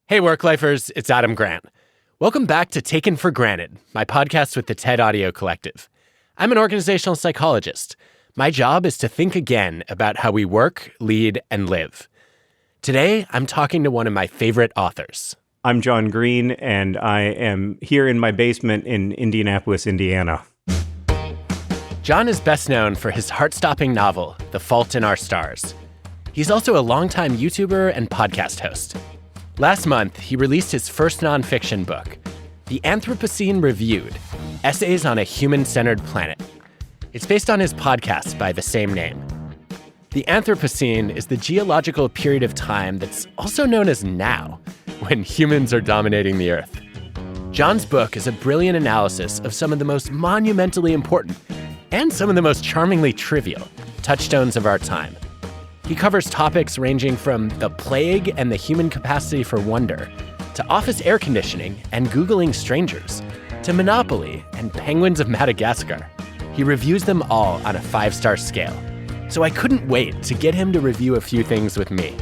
Hey, work-lifers, it's Adam Grant. Welcome back to Taken for Granted, my podcast with the TED Audio Collective. I'm an organizational psychologist. My job is to think again about how we work, lead, and live. Today, I'm talking to one of my favorite authors. I'm John Green, and I am here in my basement in Indianapolis, Indiana. John is best known for his heart-stopping novel, The Fault in Our Stars. He's also a longtime YouTuber and podcast host. Last month, he released his first nonfiction book, The Anthropocene Reviewed, Essays on a Human-Centered Planet. It's based on his podcast by the same name. The Anthropocene is the geological period of time that's also known as now, when humans are dominating the Earth. John's book is a brilliant analysis of some of the most monumentally important and some of the most charmingly trivial touchstones of our time. He covers topics ranging from the plague and the human capacity for wonder, to office air conditioning and Googling strangers, to Monopoly and penguins of Madagascar. He reviews them all on a 5-star scale. So I couldn't wait to get him to review a few things with me.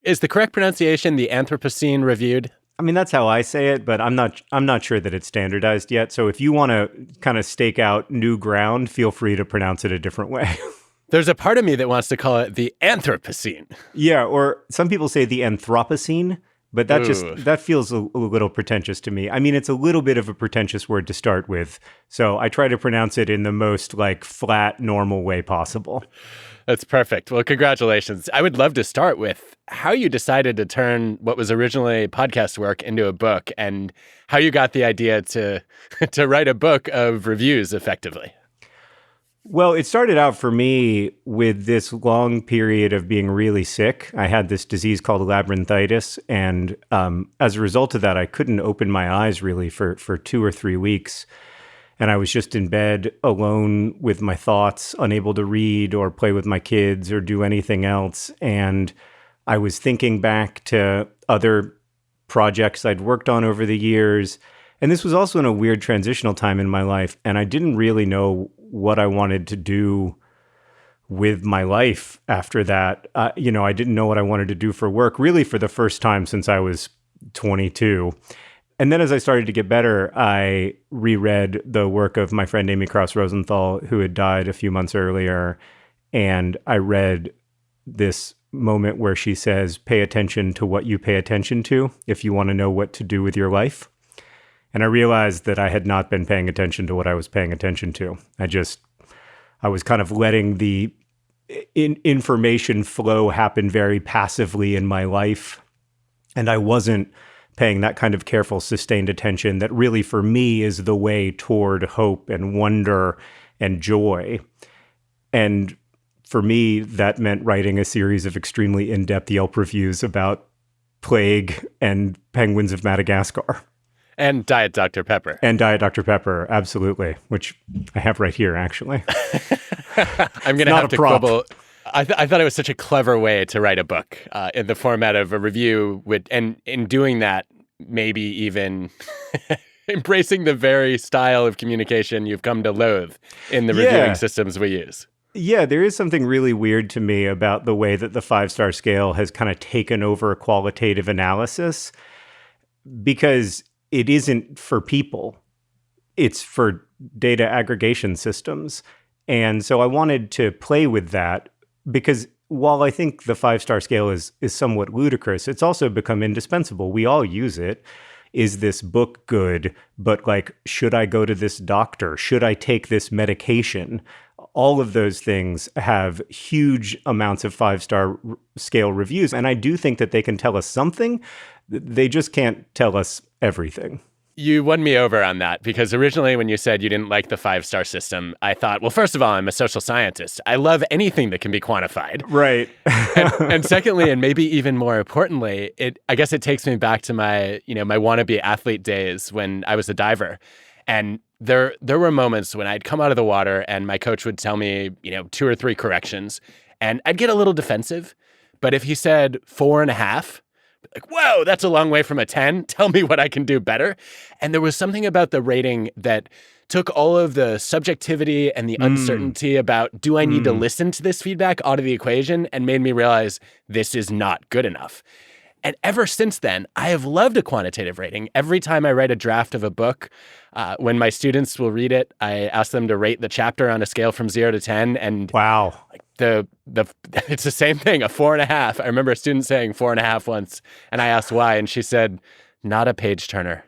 Is the correct pronunciation the Anthropocene Reviewed? I mean, that's how I say it, but I'm not sure that it's standardized yet. So if you want to kind of stake out new ground, feel free to pronounce it a different way. There's a part of me that wants to call it the Anthropocene. Yeah, or some people say the Anthropocene, but that feels a little pretentious to me. I mean, it's a little bit of a pretentious word to start with, so I try to pronounce it in the most flat, normal way possible. That's perfect. Well, congratulations. I would love to start with how you decided to turn what was originally podcast work into a book and how you got the idea to write a book of reviews effectively. Well, it started out for me with this long period of being really sick. I had this disease called labyrinthitis, and as a result of that, I couldn't open my eyes really for 2 or 3 weeks. And I was just in bed alone with my thoughts, unable to read or play with my kids or do anything else. And I was thinking back to other projects I'd worked on over the years. And this was also in a weird transitional time in my life. And I didn't really know what I wanted to do with my life after that. I didn't know what I wanted to do for work, really for the first time since I was 22. And then as I started to get better, I reread the work of my friend Amy Krauss Rosenthal, who had died a few months earlier. And I read this moment where she says, pay attention to what you pay attention to if you want to know what to do with your life. And I realized that I had not been paying attention to what I was paying attention to. I was kind of letting the information flow happen very passively in my life. And I wasn't paying that kind of careful, sustained attention that really, for me, is the way toward hope and wonder and joy. And for me, that meant writing a series of extremely in-depth Yelp reviews about plague and penguins of Madagascar. And Diet Dr. Pepper. And Diet Dr. Pepper, absolutely, which I have right here, actually. I'm going to have to quibble. I thought it was such a clever way to write a book in the format of a review, and in doing that, maybe even embracing the very style of communication you've come to loathe in the reviewing systems we use. Yeah, there is something really weird to me about the way that the 5-star scale has kind of taken over qualitative analysis, because it isn't for people. It's for data aggregation systems. And so I wanted to play with that because while I think the 5-star scale is somewhat ludicrous, it's also become indispensable. We all use it. Is this book good? But should I go to this doctor? Should I take this medication? All of those things have huge amounts of 5-star scale reviews. And I do think that they can tell us something. They just can't tell us everything. You won me over on that, because originally when you said you didn't like the 5-star system, I thought, well, first of all, I'm a social scientist. I love anything that can be quantified. Right. and secondly, and maybe even more importantly, I guess it takes me back to my wannabe athlete days when I was a diver. And there were moments when I'd come out of the water and my coach would tell me, 2 or 3 corrections, and I'd get a little defensive. But if he said 4.5, Like, whoa, that's a long way from a 10. Tell me what I can do better. And there was something about the rating that took all of the subjectivity and the Mm, uncertainty about, do I need to mm. listen to this feedback out of the equation, and made me realize this is not good enough. And ever since then, I have loved a quantitative rating. Every time I write a draft of a book, when my students will read it, I ask them to rate the chapter on a scale from 0 to 10. And Wow. like the it's the same thing, a 4.5. I remember a student saying 4.5 once, and I asked why, and she said, "Not a page turner."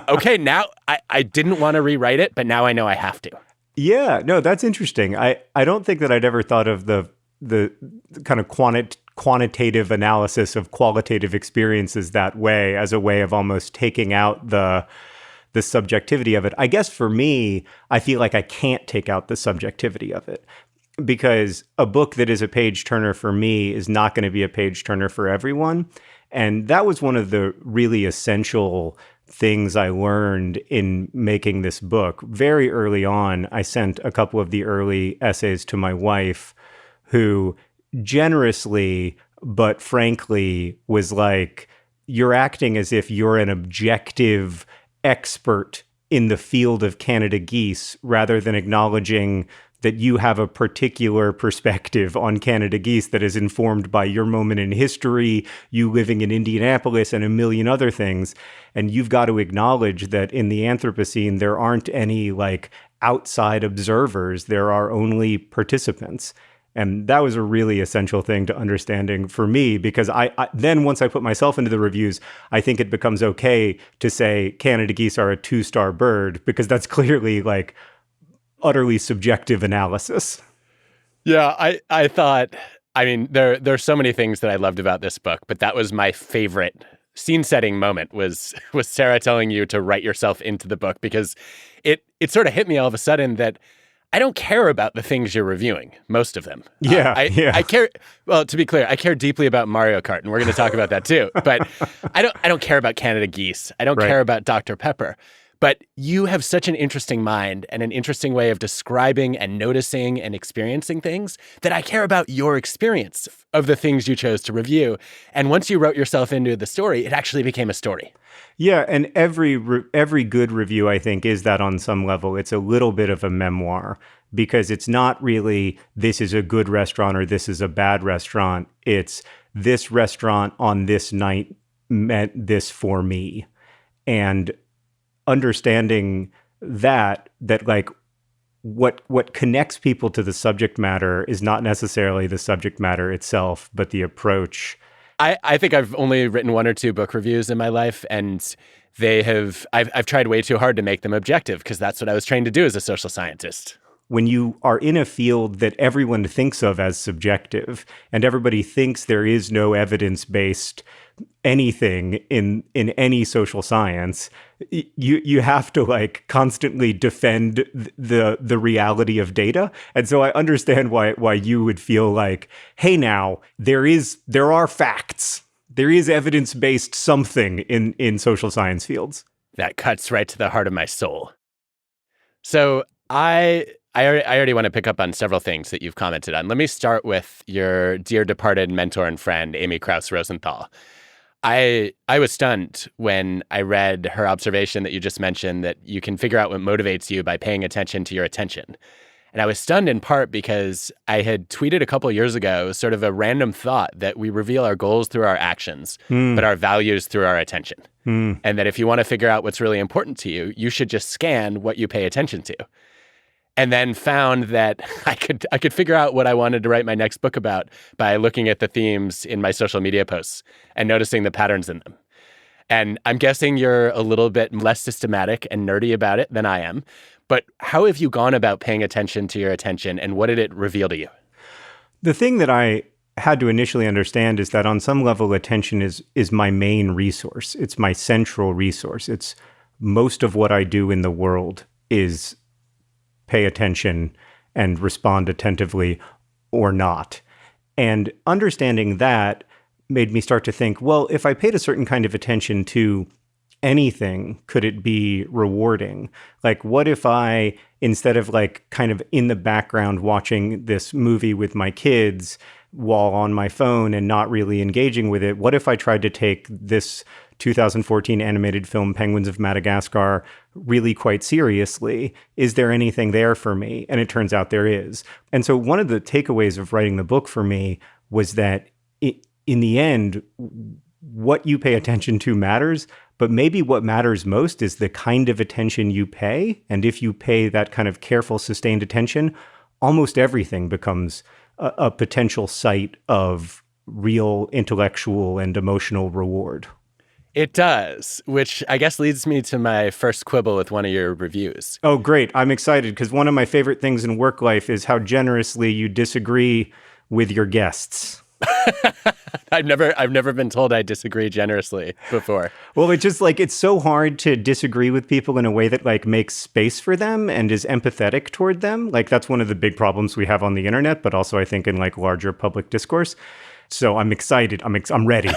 Okay, now I didn't want to rewrite it, but now I know I have to. Yeah, no, that's interesting. I don't think that I'd ever thought of the kind of quantitative analysis of qualitative experiences that way, as a way of almost taking out the subjectivity of it. I guess for me, I feel like I can't take out the subjectivity of it, because a book that is a page turner for me is not going to be a page turner for everyone. And that was one of the really essential things I learned in making this book. Very early on, I sent a couple of the early essays to my wife, who generously, but frankly, was like, "You're acting as if you're an objective expert in the field of Canada geese, rather than acknowledging that you have a particular perspective on Canada geese that is informed by your moment in history, you living in Indianapolis, and a million other things. And you've got to acknowledge that in the Anthropocene, there aren't any like outside observers. There are only participants." And that was a really essential thing to understanding for me, because I then once I put myself into the reviews, I think it becomes okay to say Canada geese are a 2-star bird, because that's clearly like utterly subjective analysis. Yeah, I thought, I mean, there's so many things that I loved about this book, but that was my favorite scene setting moment was Sarah telling you to write yourself into the book, because it sort of hit me all of a sudden that I don't care about the things you're reviewing, most of them. Yeah, yeah. I care. Well, to be clear, I care deeply about Mario Kart, and we're going to talk about that too. But I don't care about Canada geese. I don't Right. care about Dr. Pepper. But you have such an interesting mind and an interesting way of describing and noticing and experiencing things that I care about your experience of the things you chose to review. And once you wrote yourself into the story, it actually became a story. Yeah, and every good review, I think, is that on some level. It's a little bit of a memoir, because it's not really this is a good restaurant or this is a bad restaurant. It's this restaurant on this night meant this for me. And understanding that like what connects people to the subject matter is not necessarily the subject matter itself, but the approach. I think I've only written 1 or 2 book reviews in my life, and I've tried way too hard to make them objective, because that's what I was trained to do as a social scientist. When you are in a field that everyone thinks of as subjective, and everybody thinks there is no evidence-based anything in any social science, you have to like constantly defend the reality of data. And so I understand why you would feel like, hey, now there are facts. There is evidence-based something in social science fields. That cuts right to the heart of my soul. So I already want to pick up on several things that you've commented on. Let me start with your dear departed mentor and friend, Amy Krauss Rosenthal. I was stunned when I read her observation that you just mentioned, that you can figure out what motivates you by paying attention to your attention. And I was stunned in part because I had tweeted a couple years ago sort of a random thought that we reveal our goals through our actions, but our values through our attention. And that if you want to figure out what's really important to you, you should just scan what you pay attention to. And then found that I could figure out what I wanted to write my next book about by looking at the themes in my social media posts and noticing the patterns in them. And I'm guessing you're a little bit less systematic and nerdy about it than I am. But how have you gone about paying attention to your attention, and what did it reveal to you? The thing that I had to initially understand is that on some level, attention is my main resource. It's my central resource. It's most of what I do in the world is pay attention and respond attentively or not. And understanding that made me start to think, well, if I paid a certain kind of attention to anything, could it be rewarding? Like, what if I, instead of like kind of in the background watching this movie with my kids, while on my phone and not really engaging with it? What if I tried to take this 2014 animated film Penguins of Madagascar really quite seriously? Is there anything there for me? And it turns out there is. And so one of the takeaways of writing the book for me was that in the end, what you pay attention to matters, but maybe what matters most is the kind of attention you pay. And if you pay that kind of careful, sustained attention, almost everything becomes a potential site of real intellectual and emotional reward. It does, which I guess leads me to my first quibble with one of your reviews. Oh, great. I'm excited because one of my favorite things in work life is how generously you disagree with your guests. I've never been told I disagree generously before. Well, it's just like, it's so hard to disagree with people in a way that like makes space for them and is empathetic toward them. Like that's one of the big problems we have on the internet, but also I think in like larger public discourse. So I'm excited. I'm ready.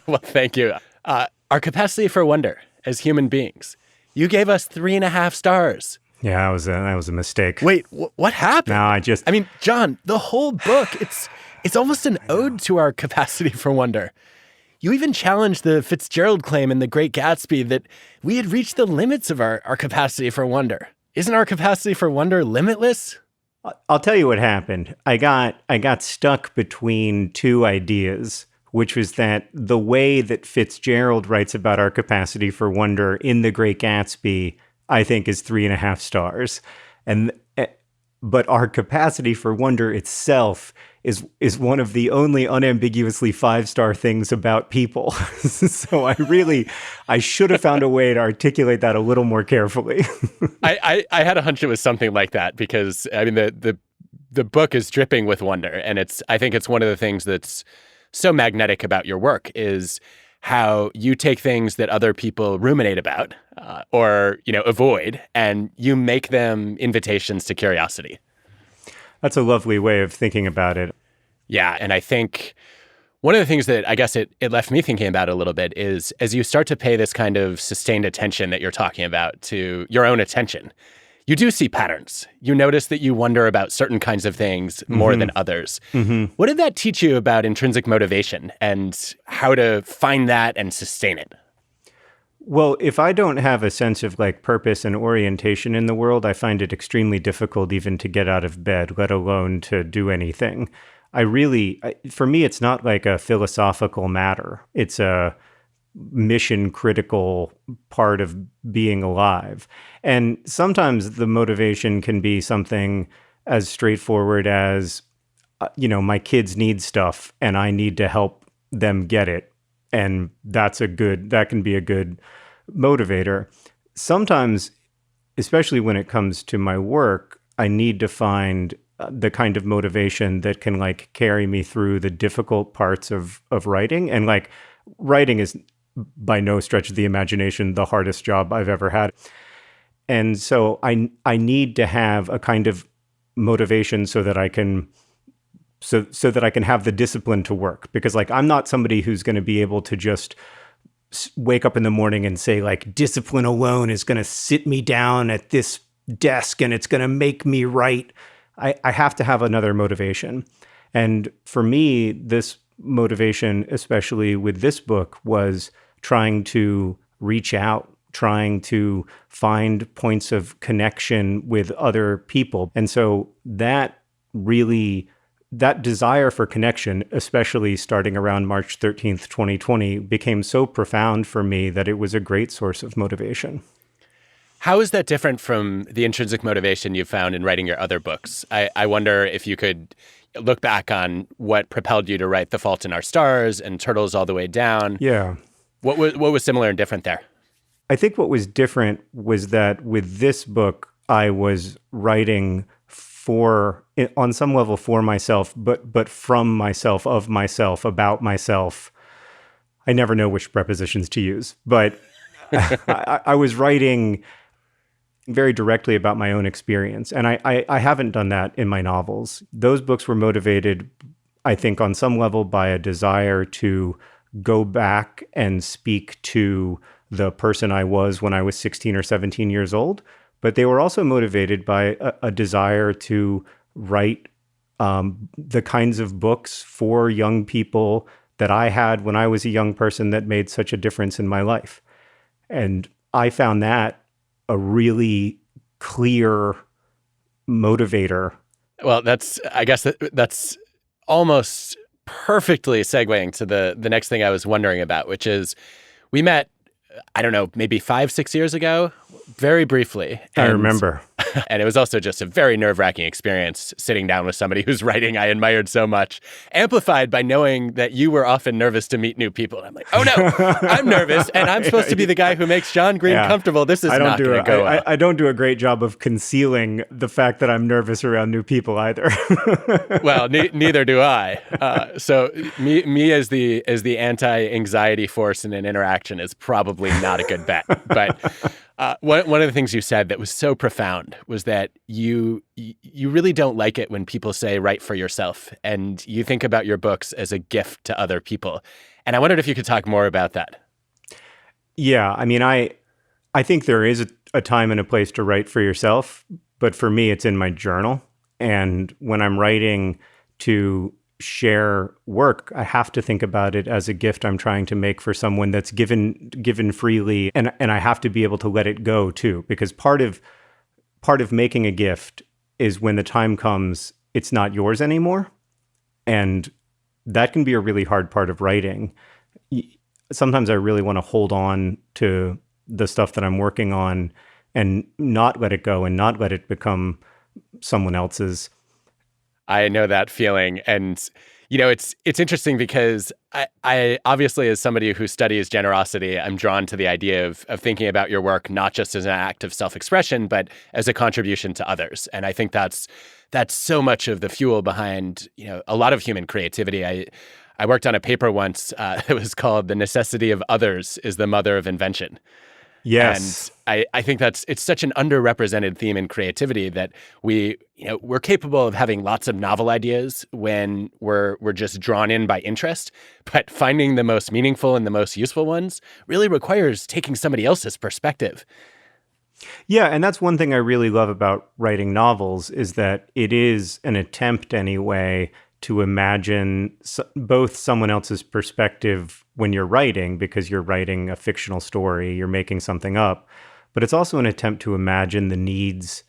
Well, thank you. Our capacity for wonder as human beings. You gave us 3.5 stars. Yeah, that was a mistake. Wait, what happened? No, I mean, John, the whole book, it's almost an ode to our capacity for wonder. You even challenged the Fitzgerald claim in The Great Gatsby that we had reached the limits of our capacity for wonder. Isn't our capacity for wonder limitless? I'll tell you what happened. I got stuck between two ideas, which was that the way that Fitzgerald writes about our capacity for wonder in The Great Gatsby, I think, is 3.5 stars. But our capacity for wonder itself is one of the only unambiguously 5-star things about people. So I should have found a way to articulate that a little more carefully. I had a hunch it was something like that because I mean the book is dripping with wonder, and I think it's one of the things that's so magnetic about your work is how you take things that other people ruminate about or avoid, and you make them invitations to curiosity. That's a lovely way of thinking about it. Yeah, and I think one of the things that I guess it left me thinking about a little bit is as you start to pay this kind of sustained attention that you're talking about to your own attention, you do see patterns. You notice that you wonder about certain kinds of things more than others. Mm-hmm. What did that teach you about intrinsic motivation and how to find that and sustain it? Well, if I don't have a sense of like purpose and orientation in the world, I find it extremely difficult even to get out of bed, let alone to do anything. For me, it's not like a philosophical matter. It's a mission critical part of being alive. And sometimes the motivation can be something as straightforward as, my kids need stuff and I need to help them get it. And that can be a good motivator. Sometimes, especially when it comes to my work, I need to find the kind of motivation that can like carry me through the difficult parts of writing. And like writing is by no stretch of the imagination the hardest job I've ever had. And so I need to have a kind of motivation so that I can have the discipline to work, because like I'm not somebody who's going to be able to just wake up in the morning and say like discipline alone is going to sit me down at this desk and it's going to make me write. I have to have another motivation. And for me, this motivation, especially with this book, was trying to reach out, trying to find points of connection with other people. And so that desire for connection, especially starting around March 13th, 2020, became so profound for me that it was a great source of motivation. How is that different from the intrinsic motivation you found in writing your other books? I wonder if you could look back on what propelled you to write The Fault in Our Stars and Turtles All the Way Down. Yeah. What was similar and different there? I think what was different was that with this book, I was writing on some level for myself, but from myself, of myself, about myself. I never know which prepositions to use, but I was writing very directly about my own experience. And I haven't done that in my novels. Those books were motivated, I think, on some level by a desire to go back and speak to the person I was when I was 16 or 17 years old. But they were also motivated by a desire to write the kinds of books for young people that I had when I was a young person that made such a difference in my life. And I found that a really clear motivator. Well, I guess that's almost perfectly segueing to the next thing I was wondering about, which is we met, I don't know, maybe 5-6 years ago, very briefly. I remember. And it was also just a very nerve-wracking experience sitting down with somebody whose writing I admired so much, amplified by knowing that you were often nervous to meet new people. And I'm like, oh no, I'm nervous, and I'm supposed to be the guy who makes John Green comfortable. This is not going to go well. I don't do a great job of concealing the fact that I'm nervous around new people either. Well, neither do I. So me as the anti-anxiety force in an interaction is probably not a good bet. But one of the things you said that was so profound was that you really don't like it when people say write for yourself, and you think about your books as a gift to other people. And I wondered if you could talk more about that. Yeah, I mean, I think there is a time and a place to write for yourself, but for me, it's in my journal. And when I'm writing to share work, I have to think about it as a gift I'm trying to make for someone that's given freely, and I have to be able to let it go too, because part of making a gift is when the time comes, it's not yours anymore, and that can be a really hard part of writing. Sometimes I really want to hold on to the stuff that I'm working on and not let it go and not let it become someone else's. I know that feeling. And, it's interesting because I obviously, as somebody who studies generosity, I'm drawn to the idea of thinking about your work, not just as an act of self-expression, but as a contribution to others. And I think that's so much of the fuel behind, a lot of human creativity. I worked on a paper once that was called "The Necessity of Others is the Mother of Invention." Yes. And I think it's such an underrepresented theme in creativity that we're capable of having lots of novel ideas when we're just drawn in by interest, but finding the most meaningful and the most useful ones really requires taking somebody else's perspective. Yeah, and that's one thing I really love about writing novels is that it is an attempt anyway to imagine both someone else's perspective when you're writing, because you're writing a fictional story, you're making something up, but it's also an attempt to imagine the needs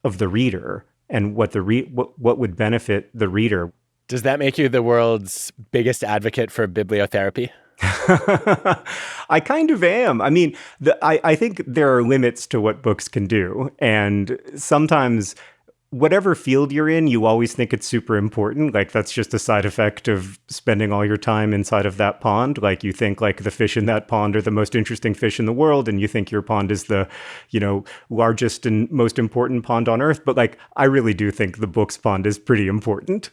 of the reader and what would benefit the reader. Does that make you the world's biggest advocate for bibliotherapy? I kind of am. I mean, I think there are limits to what books can do, and sometimes whatever field you're in, you always think it's super important. Like that's just a side effect of spending all your time inside of that pond. Like you think like the fish in that pond are the most interesting fish in the world, and you think your pond is the, largest and most important pond on earth. But like, I really do think the book's pond is pretty important.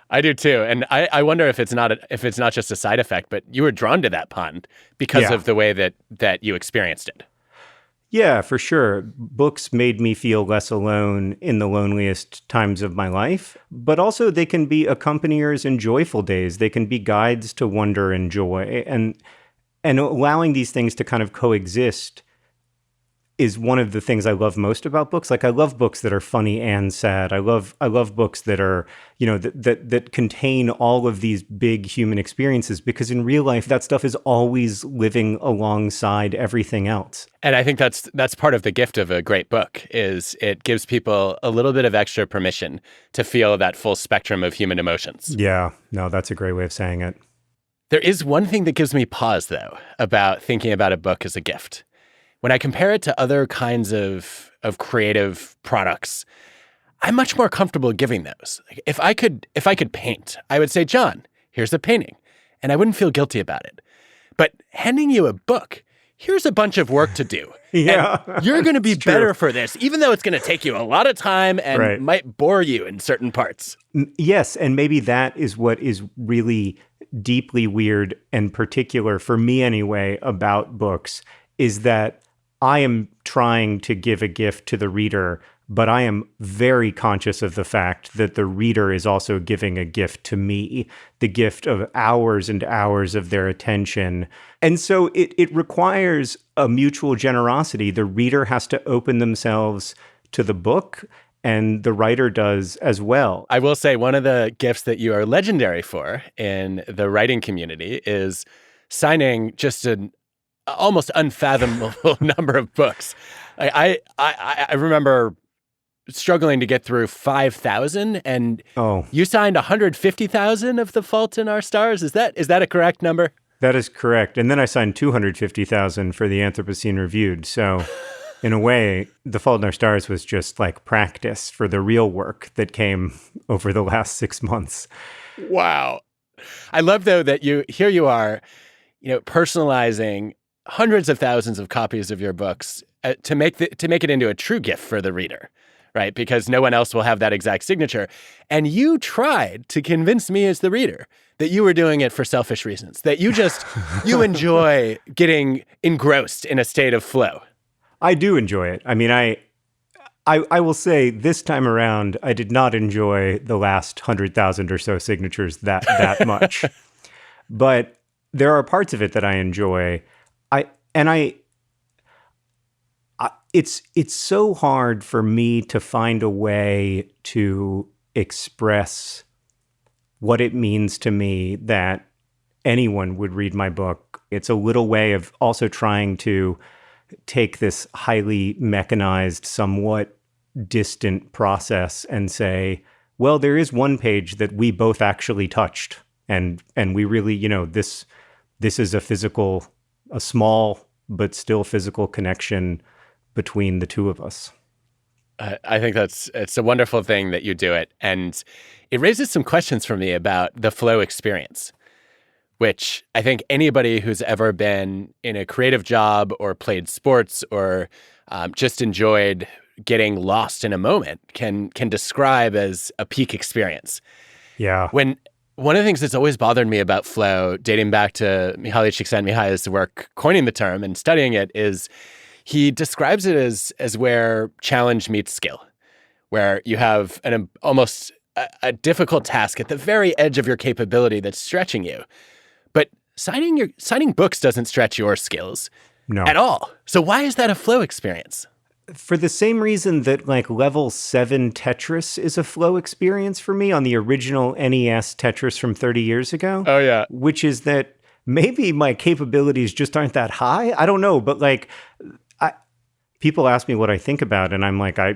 I do too. And I wonder if it's not just a side effect, but you were drawn to that pond because of the way that you experienced it. Yeah, for sure. Books made me feel less alone in the loneliest times of my life, but also they can be accompaniers in joyful days. They can be guides to wonder and joy, and allowing these things to kind of coexist is one of the things I love most about books. Like I love books that are funny and sad. I love books that are, that contain all of these big human experiences, because in real life, that stuff is always living alongside everything else. And I think that's part of the gift of a great book is it gives people a little bit of extra permission to feel that full spectrum of human emotions. Yeah, no, that's a great way of saying it. There is one thing that gives me pause, though, about thinking about a book as a gift. When I compare it to other kinds of creative products, I'm much more comfortable giving those. Like if I could paint, I would say, John, here's a painting, and I wouldn't feel guilty about it. But handing you a book, here's a bunch of work to do. Yeah, and you're going to be better for this, even though it's going to take you a lot of time and might bore you in certain parts. Yes, and maybe that is what is really deeply weird and particular for me anyway about books, is that I am trying to give a gift to the reader, but I am very conscious of the fact that the reader is also giving a gift to me, the gift of hours and hours of their attention. And so it requires a mutual generosity. The reader has to open themselves to the book, and the writer does as well. I will say one of the gifts that you are legendary for in the writing community is signing just an almost unfathomable number of books. I remember struggling to get through 5,000, and you signed 150,000 of The Fault in Our Stars. Is that a correct number? That is correct. And then I signed 250,000 for the Anthropocene Reviewed. So in a way, The Fault in Our Stars was just like practice for the real work that came over the last 6 months. Wow. I love, though, that you are, personalizing hundreds of thousands of copies of your books to make it into a true gift for the reader, right? Because no one else will have that exact signature. And you tried to convince me as the reader that you were doing it for selfish reasons, that you enjoy getting engrossed in a state of flow. I do enjoy it. I mean, I will say this time around, I did not enjoy the last 100,000 or so signatures that much. But there are parts of it that I enjoy. It's so hard for me to find a way to express what it means to me that anyone would read my book. It's a little way of also trying to take this highly mechanized, somewhat distant process and say, well, there is one page that we both actually touched. And we really, this is a small but still physical connection between the two of us. I think it's a wonderful thing that you do it. And it raises some questions for me about the flow experience, which I think anybody who's ever been in a creative job or played sports or just enjoyed getting lost in a moment can describe as a peak experience. Yeah. One of the things that's always bothered me about flow, dating back to Mihaly Csikszentmihalyi's work coining the term and studying it, is he describes it as where challenge meets skill, where you have almost a difficult task at the very edge of your capability that's stretching you. But signing books doesn't stretch your skills at all. So why is that a flow experience? For the same reason that like level 7 Tetris is a flow experience for me on the original NES Tetris from 30 years ago. Oh, yeah. Which is that maybe my capabilities just aren't that high. I don't know. But like, people ask me what I think about, and I'm like, I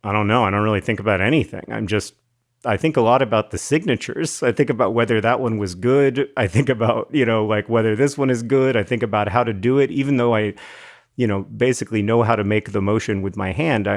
don't know. I don't really think about anything. I think a lot about the signatures. I think about whether that one was good. I think about, like whether this one is good. I think about how to do it, even though I basically know how to make the motion with my hand.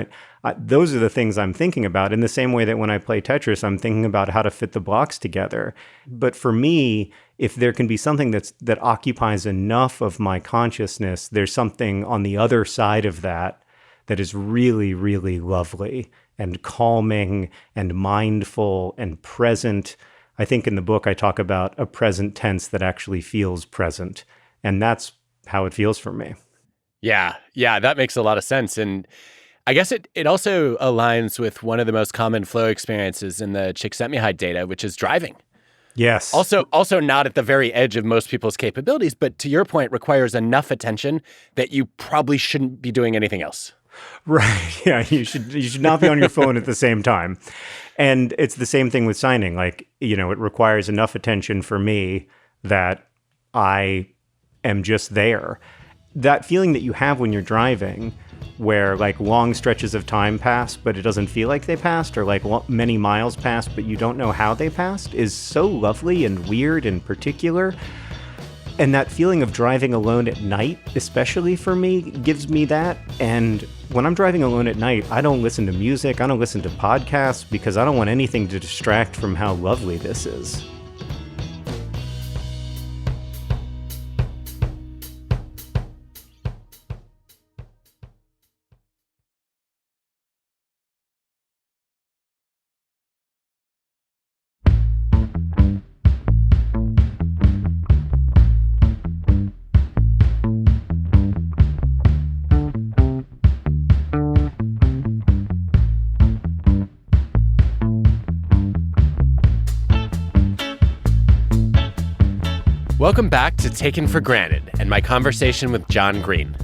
Those are the things I'm thinking about in the same way that when I play Tetris, I'm thinking about how to fit the blocks together. But for me, if there can be something that occupies enough of my consciousness, there's something on the other side of that is really, really lovely and calming and mindful and present. I think in the book, I talk about a present tense that actually feels present. And that's how it feels for me. Yeah, that makes a lot of sense. And I guess it also aligns with one of the most common flow experiences in the Csikszentmihalyi data, which is driving. Yes. Also not at the very edge of most people's capabilities, but to your point, requires enough attention that you probably shouldn't be doing anything else. Right. Yeah, you should not be on your phone at the same time. And it's the same thing with signing. Like, it requires enough attention for me that I am just there. That feeling that you have when you're driving, where like long stretches of time pass, but it doesn't feel like they passed, or like many miles passed, but you don't know how they passed, is so lovely and weird and particular. And that feeling of driving alone at night, especially for me, gives me that. And when I'm driving alone at night, I don't listen to music, I don't listen to podcasts, because I don't want anything to distract from how lovely this is. Welcome back to Taken for Granted and my conversation with John Green.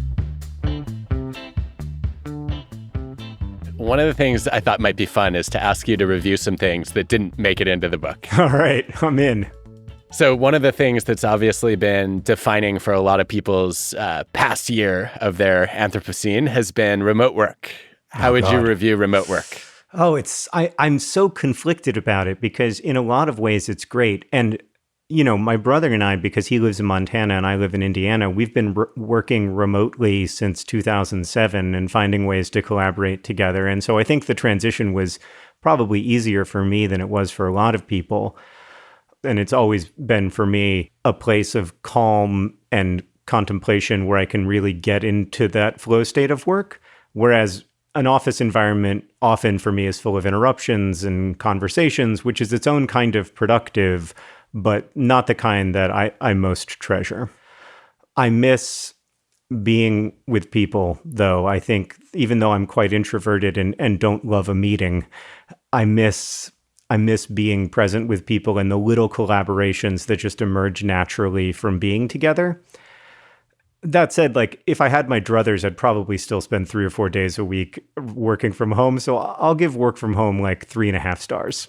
one of the things I thought might be fun is to ask you to review some things that didn't make it into the book. All right, I'm in. So one of the things that's obviously been defining for a lot of people's past year of their Anthropocene has been remote work. How would you review remote work? Oh, I'm so conflicted about it because in a lot of ways it's great. And, my brother and I, because he lives in Montana and I live in Indiana, we've been working remotely since 2007 and finding ways to collaborate together. And so I think the transition was probably easier for me than it was for a lot of people. And it's always been for me a place of calm and contemplation where I can really get into that flow state of work. Whereas an office environment often for me is full of interruptions and conversations, which is its own kind of productive, but not the kind that I most treasure. I miss being with people, though. I think even though I'm quite introverted and don't love a meeting, I miss being present with people and the little collaborations that just emerge naturally from being together. That said, if I had my druthers, I'd probably still spend 3 or 4 days a week working from home. So I'll give work from home 3.5 stars.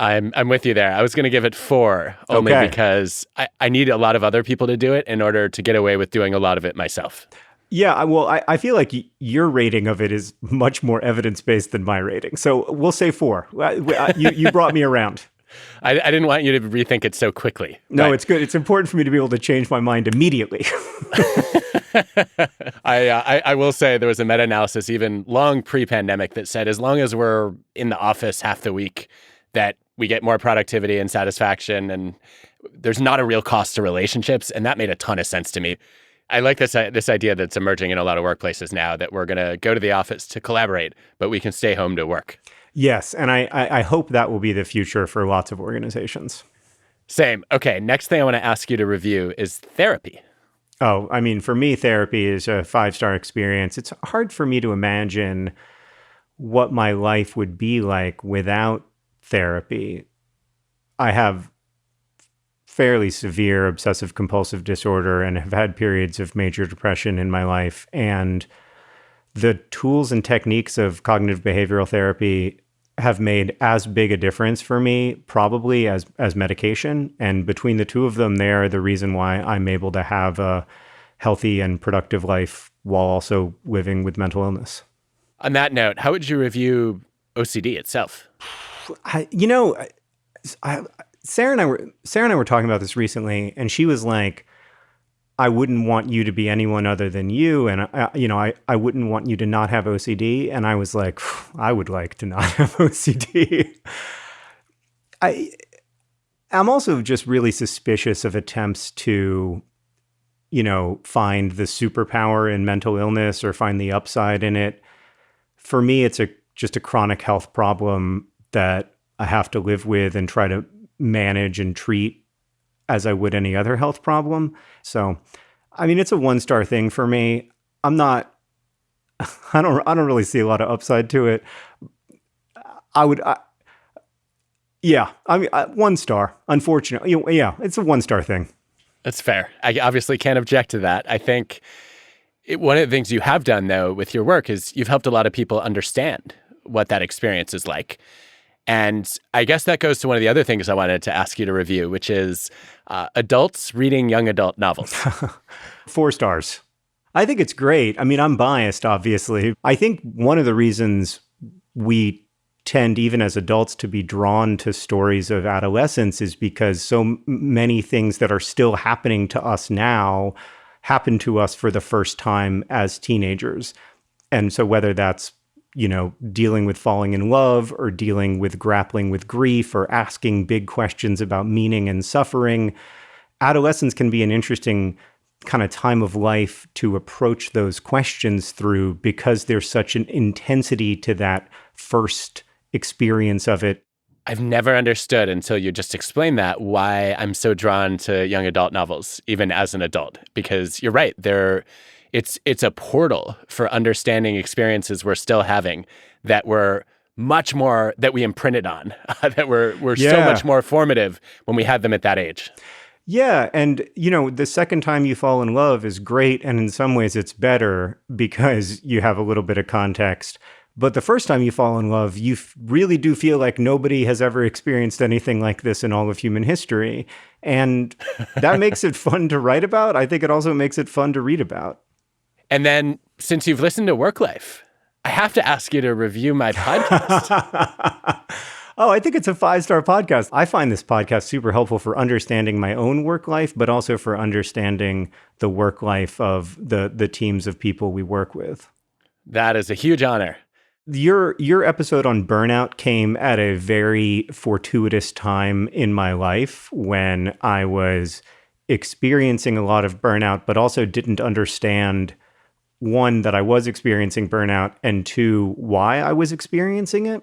I'm with you there. I was going to give it 4, only because I need a lot of other people to do it in order to get away with doing a lot of it myself. Yeah, well, I feel like your rating of it is much more evidence-based than my rating. So we'll say 4. You brought me around. I didn't want you to rethink it so quickly. No, it's good. It's important for me to be able to change my mind immediately. I will say there was a meta-analysis even long pre-pandemic that said as long as we're in the office half the week, that we get more productivity and satisfaction, and there's not a real cost to relationships. And that made a ton of sense to me. I like this idea that's emerging in a lot of workplaces now, that we're going to go to the office to collaborate, but we can stay home to work. Yes, and I hope that will be the future for lots of organizations. Same. Okay, next thing I want to ask you to review is therapy. Oh, I mean, for me, therapy is a 5-star experience. It's hard for me to imagine what my life would be like without therapy. I have fairly severe obsessive compulsive disorder and have had periods of major depression in my life. And the tools and techniques of cognitive behavioral therapy have made as big a difference for me probably as medication. And between the two of them, they are the reason why I'm able to have a healthy and productive life while also living with mental illness. On that note, how would you review OCD itself? Sarah and I were talking about this recently, and she was like, I wouldn't want you to be anyone other than you. And, I wouldn't want you to not have OCD. And I was like, I would like to not have OCD. I'm also just really suspicious of attempts to, find the superpower in mental illness or find the upside in it. For me, it's just a chronic health problem that I have to live with and try to manage and treat as I would any other health problem. So, I mean, it's a 1-star thing for me. I don't really see a lot of upside to it. 1 star, unfortunately. Yeah, it's a 1-star thing. That's fair. I obviously can't object to that. I think one of the things you have done, though, with your work is you've helped a lot of people understand what that experience is like. And I guess that goes to one of the other things I wanted to ask you to review, which is adults reading young adult novels. 4 stars. I think it's great. I mean, I'm biased, obviously. I think one of the reasons we tend, even as adults, to be drawn to stories of adolescence is because so many things that are still happening to us now happen to us for the first time as teenagers. And so whether that's dealing with falling in love or dealing with grappling with grief or asking big questions about meaning and suffering, adolescence can be an interesting kind of time of life to approach those questions through because there's such an intensity to that first experience of it. I've never understood until you just explained that why I'm so drawn to young adult novels, even as an adult, because you're right. It's a portal for understanding experiences we're still having that were much more, that we imprinted on, that were so much more formative when we had them at that age. Yeah. And, the second time you fall in love is great. And in some ways it's better because you have a little bit of context. But the first time you fall in love, you really do feel like nobody has ever experienced anything like this in all of human history. And that makes it fun to write about. I think it also makes it fun to read about. And then, since you've listened to Work Life, I have to ask you to review my podcast. Oh, I think it's a 5-star podcast. I find this podcast super helpful for understanding my own work life, but also for understanding the work life of the teams of people we work with. That is a huge honor. Your episode on burnout came at a very fortuitous time in my life when I was experiencing a lot of burnout, but also didn't understand, one, that I was experiencing burnout, and two, why I was experiencing it.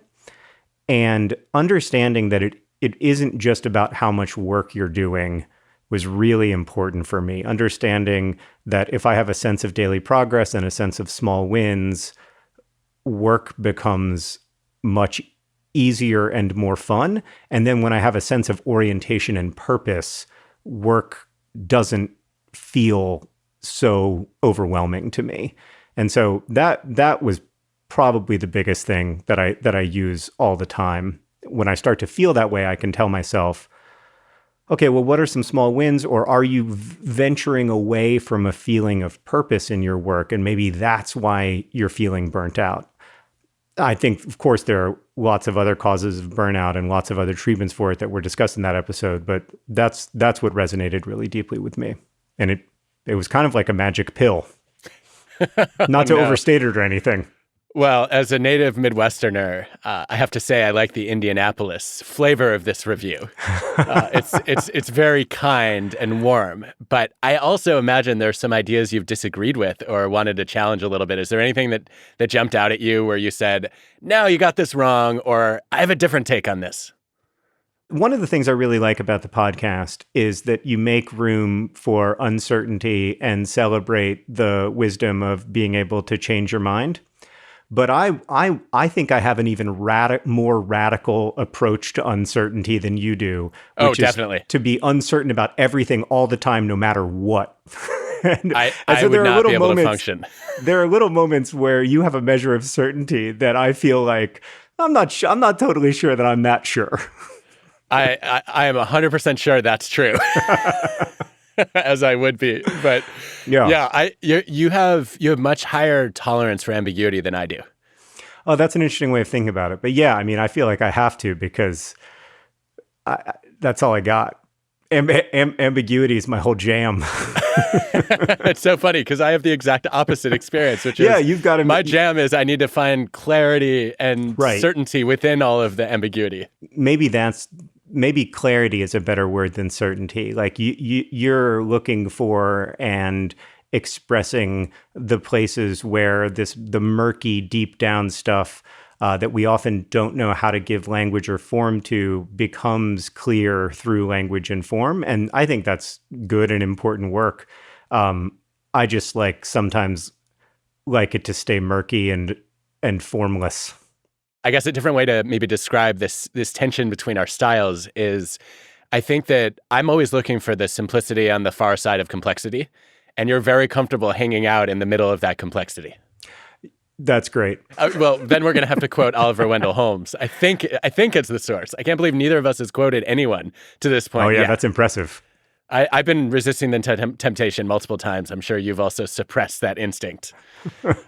And understanding that it isn't just about how much work you're doing was really important for me. Understanding that if I have a sense of daily progress and a sense of small wins, work becomes much easier and more fun. And then when I have a sense of orientation and purpose, work doesn't feel so overwhelming to me. And so that was probably the biggest thing that I use all the time. When I start to feel that way, I can tell myself, okay, well, what are some small wins? Or are you venturing away from a feeling of purpose in your work? And maybe that's why you're feeling burnt out. I think, of course, there are lots of other causes of burnout and lots of other treatments for it that were discussed in that episode. But that's what resonated really deeply with me. And it was kind of like a magic pill. Not to overstate it or anything. Well, as a native Midwesterner, I have to say I like the Indianapolis flavor of this review. It's very kind and warm, but I also imagine there's some ideas you've disagreed with or wanted to challenge a little bit. Is there anything that jumped out at you where you said, no, you got this wrong, or I have a different take on this? One of the things I really like about the podcast is that you make room for uncertainty and celebrate the wisdom of being able to change your mind. But I think I have an even more radical approach to uncertainty than you do. Which definitely. Is to be uncertain about everything all the time, no matter what. I would not be able to function. There are little moments where you have a measure of certainty that I feel like I'm not totally sure that I'm that sure. I am 100% sure that's true. As I would be, but you have much higher tolerance for ambiguity than I do. Oh, that's an interesting way of thinking about it. But yeah, I mean, I feel like I have to because that's all I got. Ambiguity is my whole jam. It's so funny because I have the exact opposite experience, which is you've got my jam is I need to find clarity and certainty within all of the ambiguity. Maybe clarity is a better word than certainty. Like you're looking for and expressing the places where the murky, deep down stuff that we often don't know how to give language or form to becomes clear through language and form. And I think that's good and important work. I just sometimes like it to stay murky and formless. I guess a different way to maybe describe this tension between our styles is I think that I'm always looking for the simplicity on the far side of complexity, and you're very comfortable hanging out in the middle of that complexity. That's great. Well, then we're going to have to quote Oliver Wendell Holmes. I think it's the source. I can't believe neither of us has quoted anyone to this point. Oh, yeah. That's impressive. I've been resisting the temptation multiple times. I'm sure you've also suppressed that instinct.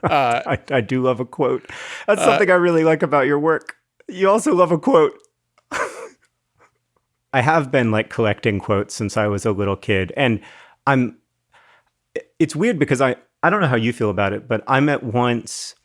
I do love a quote. That's something I really like about your work. You also love a quote. I have been collecting quotes since I was a little kid. And it's weird because I don't know how you feel about it, but I'm at once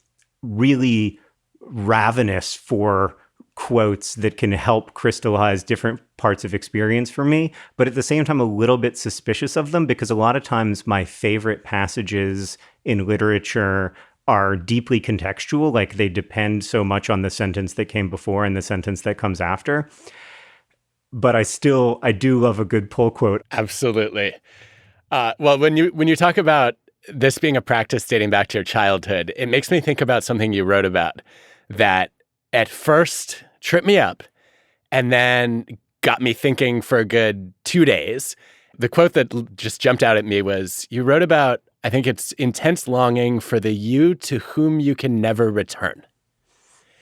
really ravenous for quotes that can help crystallize different parts of experience for me, but at the same time, a little bit suspicious of them because a lot of times my favorite passages in literature are deeply contextual, like they depend so much on the sentence that came before and the sentence that comes after. But I do love a good pull quote. Absolutely. Well, when you talk about this being a practice dating back to your childhood, it makes me think about something you wrote about that at first tripped me up and then got me thinking for a good 2 days. The quote that just jumped out at me was, you wrote about, I think it's intense longing for the you to whom you can never return.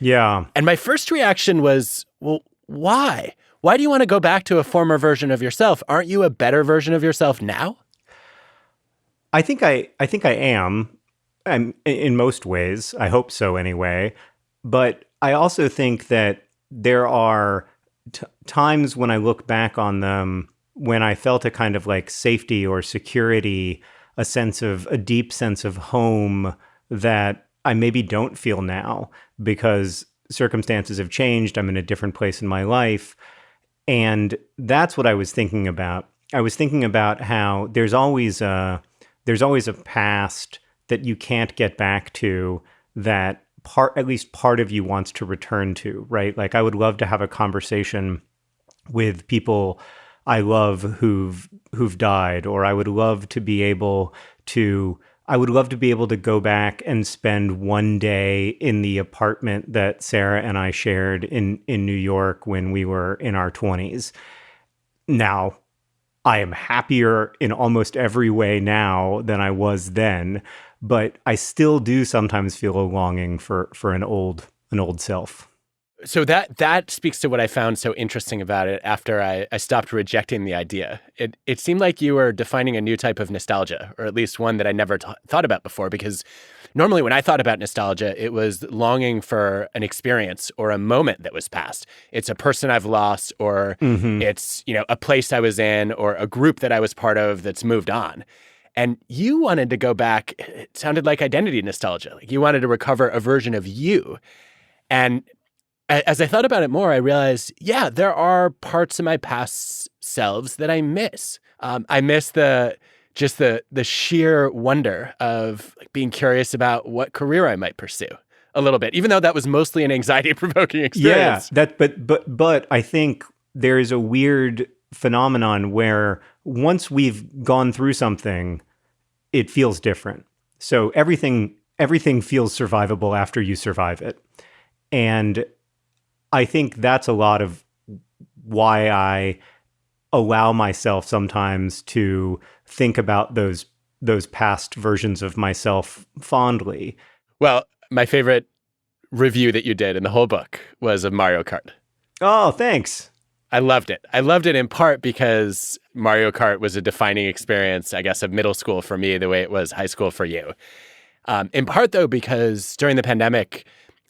Yeah. And my first reaction was, well, why? Why do you want to go back to a former version of yourself? Aren't you a better version of yourself now? I think I am. I'm in most ways. I hope so anyway. But I also think that there are times when I look back on them when I felt a kind of like safety or security, a deep sense of home that I maybe don't feel now because circumstances have changed. I'm in a different place in my life. And that's what I was thinking about. I was thinking about how there's always a past that you can't get back to that at least part of you wants to return to, right? Like I would love to have a conversation with people I love who've died, or I would love to be able to go back and spend one day in the apartment that Sarah and I shared in New York when we were in our 20s. Now, I am happier in almost every way now than I was then, but I still do sometimes feel a longing for an old self. So that speaks to what I found so interesting about it after I stopped rejecting the idea. It seemed like you were defining a new type of nostalgia, or at least one that I never thought about before, because normally when I thought about nostalgia, it was longing for an experience or a moment that was past. It's a person I've lost, or it's, a place I was in, or a group that I was part of that's moved on. And you wanted to go back. It sounded like identity nostalgia. Like you wanted to recover a version of you. And as I thought about it more, I realized, yeah, there are parts of my past selves that I miss. I miss the sheer wonder of like being curious about what career I might pursue a little bit, even though that was mostly an anxiety-provoking experience. Yeah, but I think there is a weird phenomenon where once we've gone through something, it feels different. So everything feels survivable after you survive it. And I think that's a lot of why I allow myself sometimes to think about those past versions of myself fondly. Well, my favorite review that you did in the whole book was of Mario Kart. Oh, thanks. I loved it. I loved it in part because Mario Kart was a defining experience, I guess, of middle school for me, the way it was high school for you. In part, though, because during the pandemic,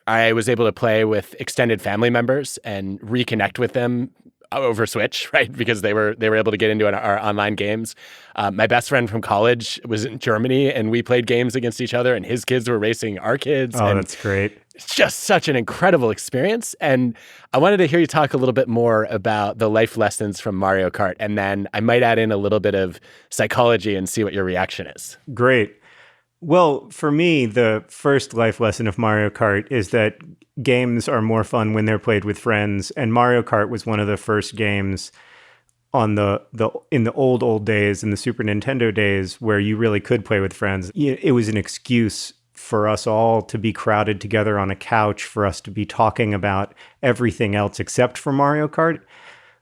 I was able to play with extended family members and reconnect with them over Switch, right? Because they were able to get into our online games. My best friend from college was in Germany, and we played games against each other, and his kids were racing our kids. Oh, and that's great. It's just such an incredible experience. And I wanted to hear you talk a little bit more about the life lessons from Mario Kart, and then I might add in a little bit of psychology and see what your reaction is. Great. Well, for me, the first life lesson of Mario Kart is that games are more fun when they're played with friends. And Mario Kart was one of the first games in the old days, in the Super Nintendo days, where you really could play with friends. It was an excuse for us all to be crowded together on a couch, for us to be talking about everything else except for Mario Kart.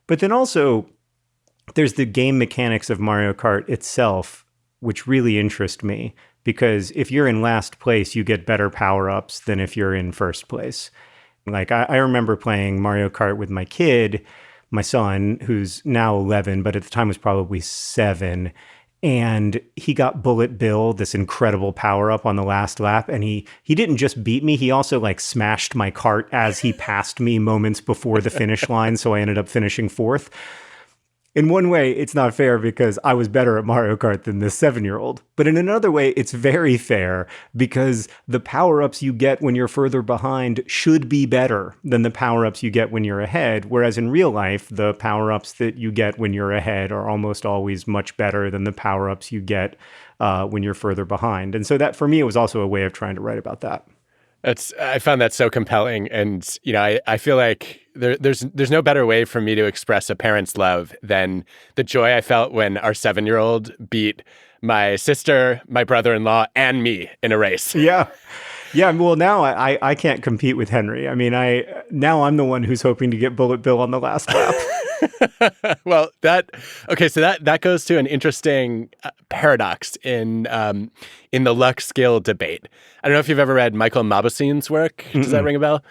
But then also, there's the game mechanics of Mario Kart itself, which really interest me. Because if you're in last place, you get better power-ups than if you're in first place. Like, I remember playing Mario Kart with my kid, my son, who's now 11, but at the time was probably 7. And he got Bullet Bill, this incredible power-up on the last lap. And he didn't just beat me, he also like smashed my cart as he passed me moments before the finish line. So I ended up finishing 4th. In one way, it's not fair because I was better at Mario Kart than this 7-year-old. But in another way, it's very fair because the power-ups you get when you're further behind should be better than the power-ups you get when you're ahead. Whereas in real life, the power-ups that you get when you're ahead are almost always much better than the power-ups you get when you're further behind. And so that, for me, it was also a way of trying to write about that. I found that so compelling. And, I feel like there's no better way for me to express a parent's love than the joy I felt when our 7-year-old beat my sister, my brother-in-law, and me in a race. Yeah. Yeah, well, now I can't compete with Henry. I mean, now I'm the one who's hoping to get Bullet Bill on the last lap. Well, so that goes to an interesting paradox in the luck skill debate. I don't know if you've ever read Michael Mauboussin's work. Does that ring a bell?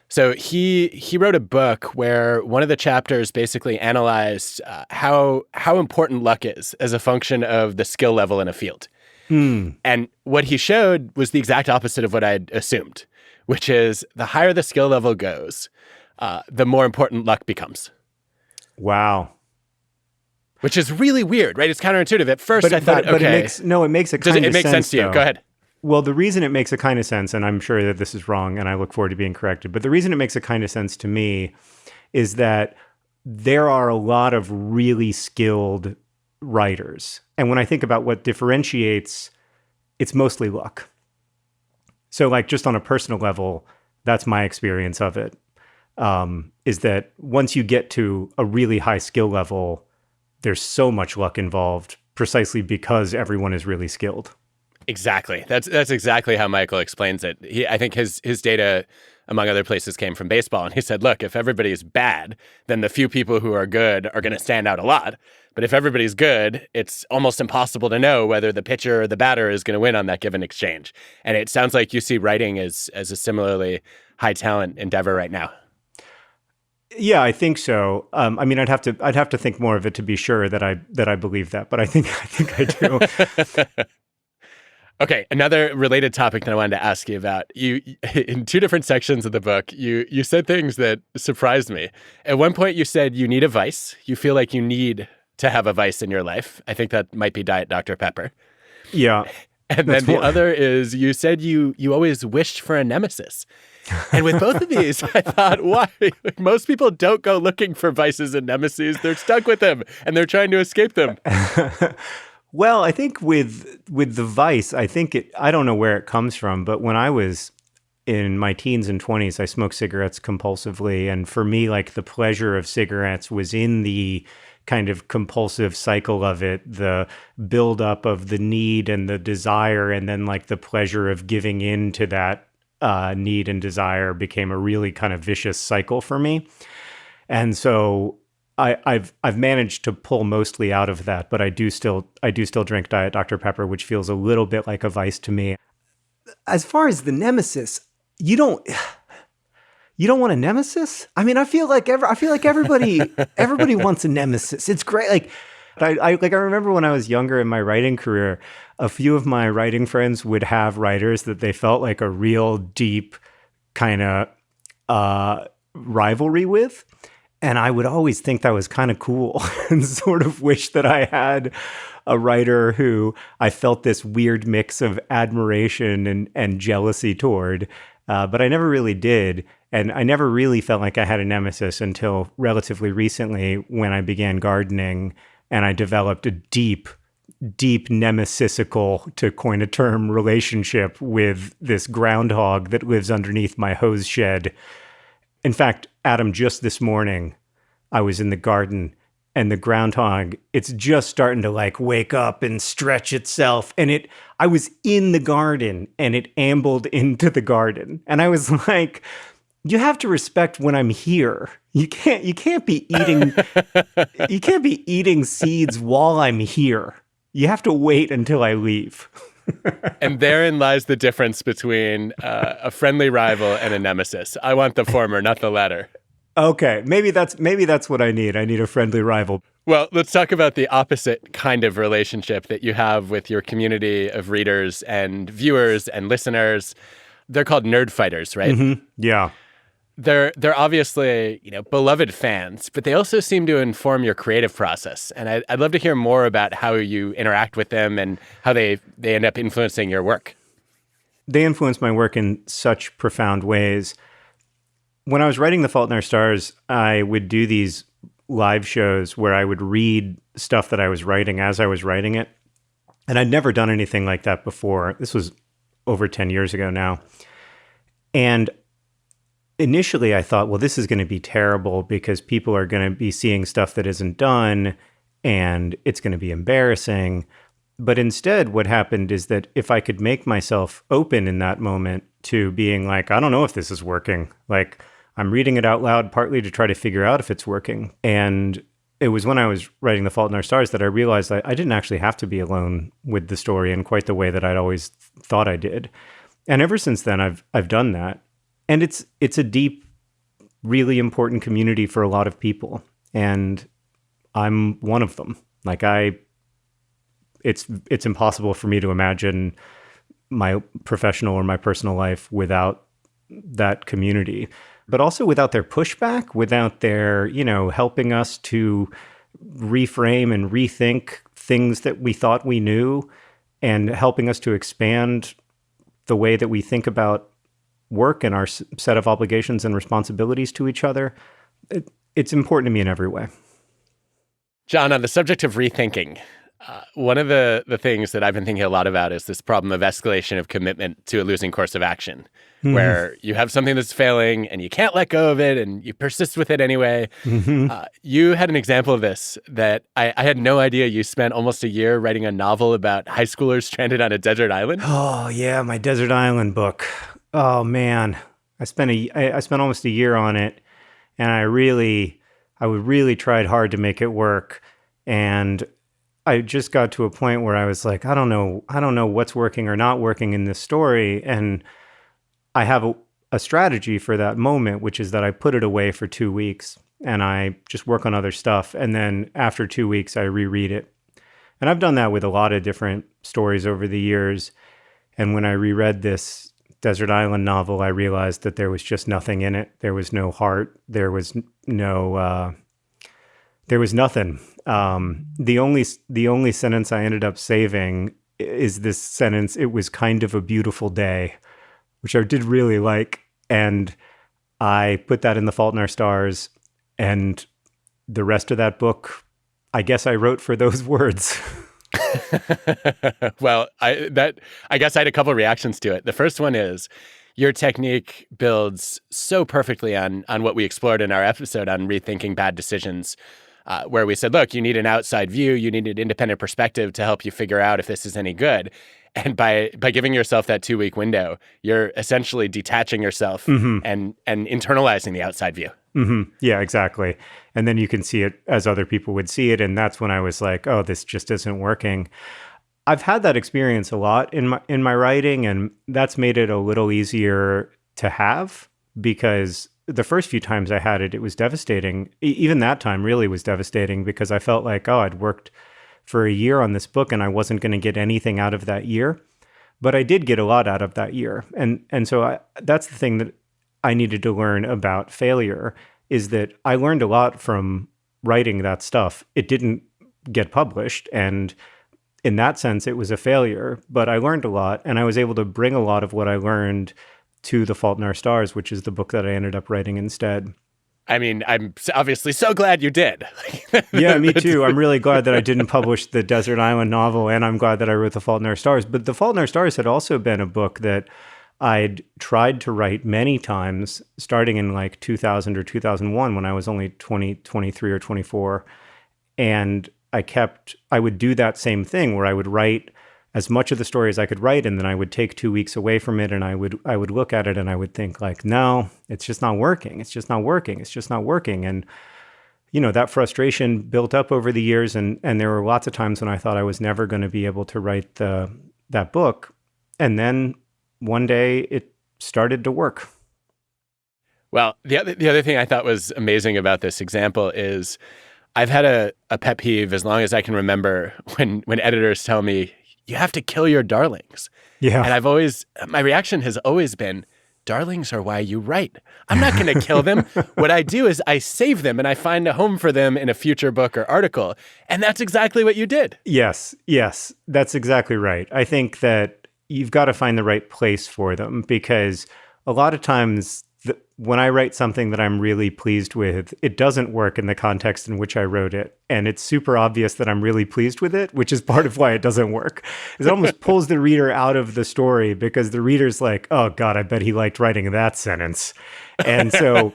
So he wrote a book where one of the chapters basically analyzed how important luck is as a function of the skill level in a field. And what he showed was the exact opposite of what I'd assumed, which is the higher the skill level goes, the more important luck becomes. Wow. Which is really weird, right? It's counterintuitive. At first, I thought, but okay. it makes a kind of sense. It makes sense to you. Though. Go ahead. Well, the reason it makes a kind of sense, and I'm sure that this is wrong, and I look forward to being corrected, but the reason it makes a kind of sense to me is that there are a lot of really skilled writers. And when I think about what differentiates, it's mostly luck. So like just on a personal level, that's my experience of it, is that once you get to a really high skill level, there's so much luck involved precisely because everyone is really skilled. Exactly. That's exactly how Michael explains it. I think his data, among other places, came from baseball. And he said, look, if everybody is bad, then the few people who are good are going to stand out a lot. But if everybody's good, it's almost impossible to know whether the pitcher or the batter is going to win on that given exchange. And it sounds like you see writing as a similarly high talent endeavor right now. Yeah, I think so. I mean, I'd have to think more of it to be sure that I believe that, but I think I do. Okay, another related topic that I wanted to ask you about. You, in two different sections of the book, you said things that surprised me. At one point, you said you need a vice. You feel like you need to have a vice in your life. I think that might be Diet Dr. Pepper. Yeah. And then the other is you said you always wished for a nemesis. And with both of these, I thought, why? Like, most people don't go looking for vices and nemesis. They're stuck with them, and they're trying to escape them. Well, I think with the vice, I don't know where it comes from, but when I was in my teens and 20s, I smoked cigarettes compulsively. And for me, like the pleasure of cigarettes was in the kind of compulsive cycle of it, the buildup of the need and the desire, and then like the pleasure of giving in to that need and desire became a really kind of vicious cycle for me. And so I've managed to pull mostly out of that, but I do still drink Diet Dr. Pepper, which feels a little bit like a vice to me. As far as the nemesis, you don't want a nemesis? I mean, I feel like everybody wants a nemesis. It's great. Like I remember when I was younger in my writing career, a few of my writing friends would have writers that they felt like a real deep kind of rivalry with. And I would always think that was kind of cool and sort of wish that I had a writer who I felt this weird mix of admiration and jealousy toward. But I never really did. And I never really felt like I had a nemesis until relatively recently when I began gardening and I developed a deep nemesisical, to coin a term, relationship with this groundhog that lives underneath my hose shed. In fact, Adam, just this morning, I was in the garden and the groundhog, it's just starting to like wake up and stretch itself. And I was in the garden and it ambled into the garden. And I was like, you have to respect when I'm here. You can't be eating seeds while I'm here. You have to wait until I leave. And therein lies the difference between a friendly rival and a nemesis. I want the former, not the latter. Okay, maybe that's what I need. I need a friendly rival. Well, let's talk about the opposite kind of relationship that you have with your community of readers and viewers and listeners. They're called nerd fighters, right? Mm-hmm. Yeah. They're obviously, beloved fans, but they also seem to inform your creative process. And I'd love to hear more about how you interact with them and how they end up influencing your work. They influence my work in such profound ways. When I was writing The Fault in Our Stars, I would do these live shows where I would read stuff that I was writing as I was writing it. And I'd never done anything like that before. This was over 10 years ago now. And initially, I thought, well, this is going to be terrible because people are going to be seeing stuff that isn't done and it's going to be embarrassing. But instead, what happened is that if I could make myself open in that moment to being like, I don't know if this is working. Like, I'm reading it out loud partly to try to figure out if it's working. And it was when I was writing The Fault in Our Stars that I realized I didn't actually have to be alone with the story in quite the way that I'd always thought I did. And ever since then, I've done that. And it's a deep really important community for a lot of people. And I'm one of them. Like it's impossible for me to imagine my professional or my personal life without that community, but also without their pushback, without their, helping us to reframe and rethink things that we thought we knew and helping us to expand the way that we think about work and our set of obligations and responsibilities to each other. It's important to me in every way. John, on the subject of rethinking, one of the things that I've been thinking a lot about is this problem of escalation of commitment to a losing course of action, where you have something that's failing and you can't let go of it and you persist with it anyway. You had an example of this that I had no idea. You spent almost a year writing a novel about high schoolers stranded on a desert island. Oh, yeah, my desert island book. Oh, man. I spent almost a year on it, and I really tried hard to make it work. And I just got to a point where I was like, I don't know what's working or not working in this story. And I have a strategy for that moment, which is that I put it away for 2 weeks and I just work on other stuff. And then after 2 weeks, I reread it. And I've done that with a lot of different stories over the years. And when I reread this desert island novel, I realized that there was just nothing in it. There was no heart. There was nothing. The only sentence I ended up saving is this sentence, "It was kind of a beautiful day," which I did really like. And I put that in The Fault in Our Stars. And the rest of that book, I guess I wrote for those words. Well, I guess I had a couple of reactions to it. The first one is your technique builds so perfectly on what we explored in our episode on rethinking bad decisions, where we said, look, you need an outside view, you need an independent perspective to help you figure out if this is any good. And by giving yourself that 2-week window, you're essentially detaching yourself and internalizing the outside view. Yeah, exactly. And then you can see it as other people would see it. And that's when I was like, oh, this just isn't working. I've had that experience a lot in my writing, and that's made it a little easier to have, because the first few times I had it, it was devastating. Even that time really was devastating, because I felt like, oh, I'd worked for a year on this book and I wasn't going to get anything out of that year. But I did get a lot out of that year. And so that's the thing that I needed to learn about failure, is that I learned a lot from writing that stuff. It didn't get published, and in that sense, it was a failure. But I learned a lot, and I was able to bring a lot of what I learned to The Fault in Our Stars, which is the book that I ended up writing instead. I mean, I'm obviously so glad you did. Yeah, me too. I'm really glad that I didn't publish the Desert Island novel, and I'm glad that I wrote The Fault in Our Stars. But The Fault in Our Stars had also been a book that I'd tried to write many times, starting in like 2000 or 2001 when I was only 23 or 24. And I would do that same thing where I would write as much of the story as I could write, and then I would take 2 weeks away from it, and I would look at it and I would think like, no, it's just not working. It's just not working. It's just not working. And, that frustration built up over the years, and there were lots of times when I thought I was never going to be able to write that book. And then one day it started to work. Well, the other thing I thought was amazing about this example is I've had a pet peeve as long as I can remember when editors tell me, you have to kill your darlings. Yeah. And my reaction has always been, darlings are why you write. I'm not going to kill them. What I do is I save them and I find a home for them in a future book or article. And that's exactly what you did. Yes, that's exactly right. I think that you've got to find the right place for them, because a lot of times when I write something that I'm really pleased with, it doesn't work in the context in which I wrote it. And it's super obvious that I'm really pleased with it, which is part of why it doesn't work. It almost pulls the reader out of the story, because the reader's like, oh God, I bet he liked writing that sentence. And so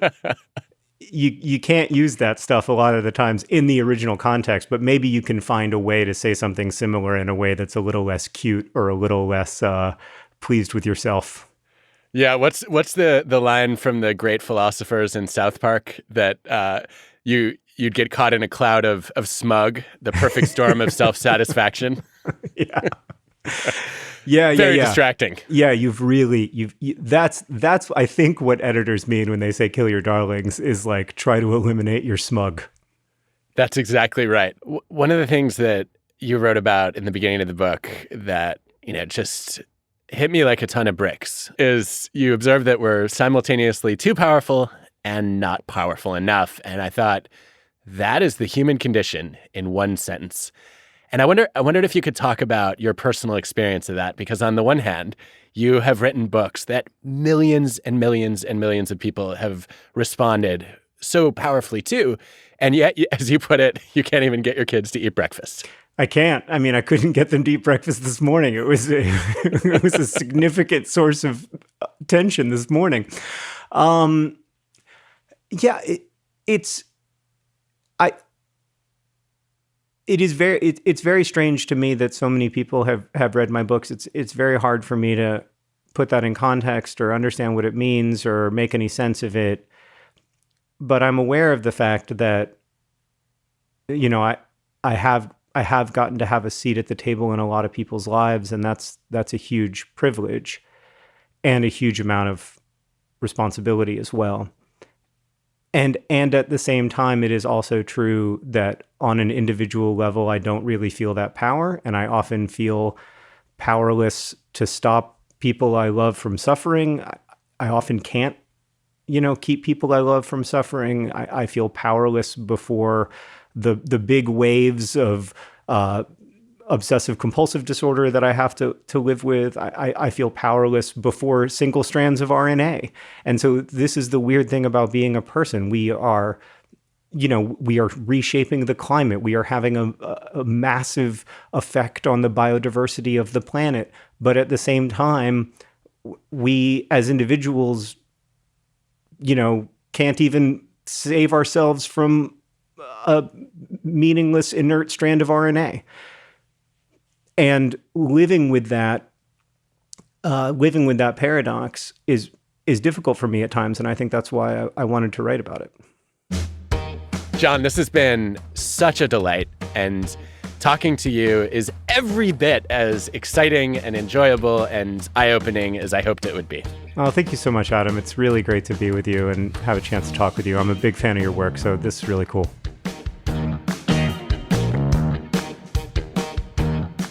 you can't use that stuff a lot of the times in the original context, but maybe you can find a way to say something similar in a way that's a little less cute or a little less pleased with yourself. Yeah, what's the line from the great philosophers in South Park that you'd get caught in a cloud of smug, the perfect storm of self-satisfaction? Yeah. Very distracting. Yeah, that's I think what editors mean when they say kill your darlings is like try to eliminate your smug. That's exactly right. One of the things that you wrote about in the beginning of the book that, just hit me like a ton of bricks is you observed that we're simultaneously too powerful and not powerful enough. And I thought that is the human condition in one sentence. And I wondered if you could talk about your personal experience of that, because on the one hand, you have written books that millions and millions and millions of people have responded so powerfully to. And yet, as you put it, you can't even get your kids to eat breakfast. I can't. I mean, I couldn't get them to eat breakfast this morning. It was a significant source of tension this morning. It's very strange to me that so many people have read my books. It's very hard for me to put that in context or understand what it means or make any sense of it. But I'm aware of the fact that, I have gotten to have a seat at the table in a lot of people's lives, and that's a huge privilege and a huge amount of responsibility as well. And at the same time, it is also true that on an individual level, I don't really feel that power, and I often feel powerless to stop people I love from suffering. I often can't, keep people I love from suffering. I feel powerless before the big waves of obsessive compulsive disorder that I have to live with. I feel powerless before single strands of RNA. And so this is the weird thing about being a person. We are reshaping the climate. We are having a massive effect on the biodiversity of the planet. But at the same time, we as individuals, can't even save ourselves from a meaningless, inert strand of RNA. And living with that paradox is difficult for me at times, and I think that's why I wanted to write about it. John, this has been such a delight, and talking to you is every bit as exciting and enjoyable and eye-opening as I hoped it would be. Oh, thank you so much, Adam. It's really great to be with you and have a chance to talk with you. I'm a big fan of your work, so this is really cool.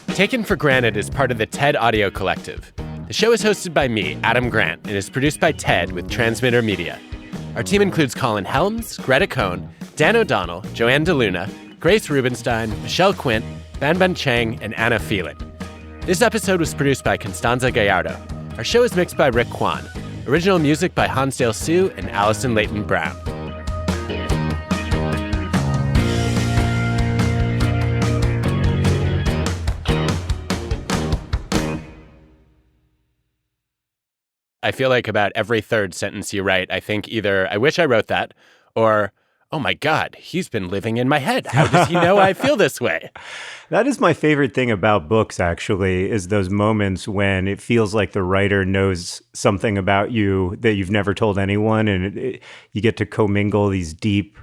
Taken for Granted is part of the TED Audio Collective. The show is hosted by me, Adam Grant, and is produced by TED with Transmitter Media. Our team includes Colin Helms, Greta Cohn, Dan O'Donnell, Joanne DeLuna, Grace Rubenstein, Michelle Quint, Banban Chang, and Anna Phelan. This episode was produced by Constanza Gallardo. Our show is mixed by Rick Kwan. Original music by Hansdale Sue and Allison Leighton Brown. I feel like about every third sentence you write, I think either, I wish I wrote that, or, oh my God, he's been living in my head. How does he know I feel this way? That is my favorite thing about books, actually, is those moments when it feels like the writer knows something about you that you've never told anyone, and you get to commingle these deep,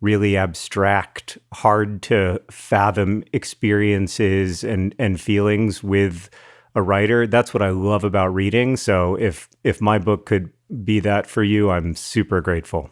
really abstract, hard to fathom experiences and feelings with a writer. That's what I love about reading. So if my book could be that for you, I'm super grateful.